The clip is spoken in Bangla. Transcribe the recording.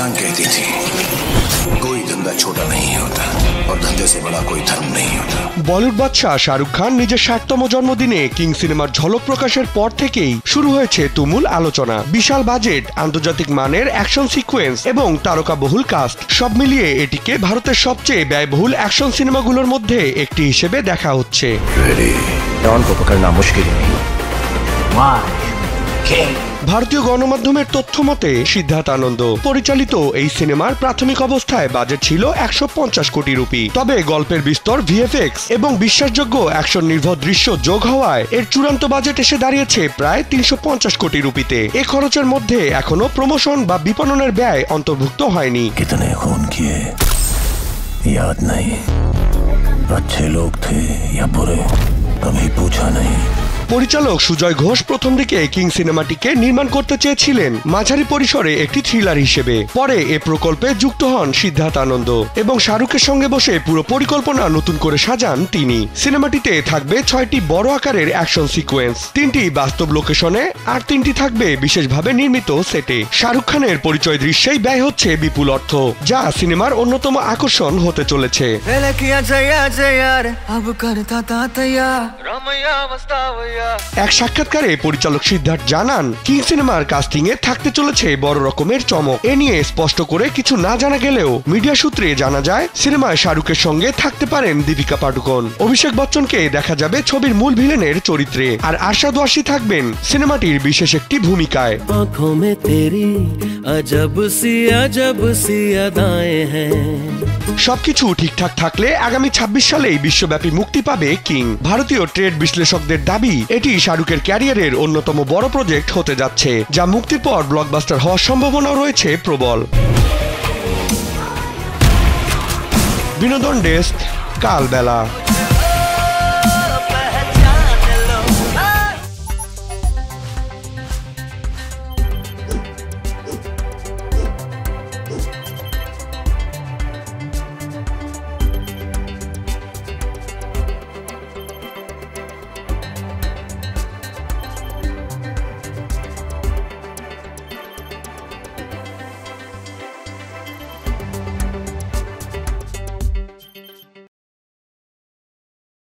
जान कहती थी कोई धंधा छोटा नहीं होता और धंधे से बड़ा कोई धर्म नहीं होता। বলিউড বাদশা শাহরুখ খান নিজের 60তম জন্মদিনে কিং সিনেমার ঝলক প্রকাশের পর থেকেই শুরু হয়েছে তুমুল আলোচনা। বিশাল বাজেট, আন্তর্জাতিক মানের অ্যাকশন সিকোয়েন্স এবং তারকাবহুল কাস্ট, সব মিলিয়ে এটিকে ভারতের সবচেয়ে ব্যয়বহুল অ্যাকশন সিনেমাগুলোর মধ্যে একটি হিসেবে দেখা হচ্ছে। ভারতীয় গণমাধ্যমের তথ্য মতে সিদ্ধার্থ আনন্দ পরিচালিত এই সিনেমার প্রাথমিক অবস্থায় বাজেট ছিল 150 কোটি রুপি। তবে গল্পের বিস্তর, ভিএফএক্স এবং বিশ্বাসযোগ্য অ্যাকশন নির্ভর দৃশ্য যোগ হওয়ায় এর চূড়ান্ত বাজেট এসে দাঁড়িয়েছে প্রায় 350 কোটি রুপিতে। এ খরচের মধ্যে এখনো প্রমোশন বা বিপণনের ব্যয় অন্তর্ভুক্ত হয়নি। कितने खून किए याद नहीं, अच्छे लोग थे या बुरे कभी पूछा नहीं। পরিচালক সুজয় ঘোষ প্রথম দিকে কিং সিনেমাটিকে নির্মাণ করতে চেয়েছিলেন মাঝারি পরিসরে একটি থ্রিলার হিসেবে। পরে এ প্রকল্পে যুক্ত হন সিদ্ধার্থ আনন্দ এবং শাহরুখের সঙ্গে বসে পুরো পরিকল্পনা নতুন করে সাজান তিনি। সিনেমাটিতে থাকবে 6টি বড় আকারের অ্যাকশন সিকোয়েন্স, 3টি বাস্তব লোকেশনে আর 3টি থাকবে বিশেষভাবে নির্মিত সেটে। শাহরুখ খানের পরিচয় দৃশ্যেই ব্যয় হচ্ছে বিপুল অর্থ, যা সিনেমার অন্যতম আকর্ষণ হতে চলেছে। এক সাক্ষাৎকারে পরিচালক সিদ্ধার্থ জানান, কিং সিনেমার কাস্টিং এ থাকতে চলেছে বড় রকমের চমক। এ নিয়ে স্পষ্ট করে কিছু না জানা গেলেও মিডিয়া সূত্রে জানা যায় সিনেমায় শাহরুখের সঙ্গে থাকতে পারেন দীপিকা পাডুকোন। অভিষেক বচ্চনকে দেখা যাবে ছবির মূল ভিলেনের চরিত্রে, আর আরশাদ ওয়ারসি থাকবেন সিনেমাটির বিশেষ একটি ভূমিকায়। সবকিছু ঠিকঠাক থাকলে আগামী 26 সালেই বিশ্বব্যাপী মুক্তি পাবে কিং। ভারতীয় ট্রেড বিশ্লেষকদের দাবি এটি শাহরুখের ক্যারিয়ারের অন্যতম বড় প্রজেক্ট হতে যাচ্ছে, যা মুক্তির পর ব্লকবাস্টার হওয়ার সম্ভাবনাও রয়েছে প্রবল। বিনোদন ডেস্ক, কালবেলা।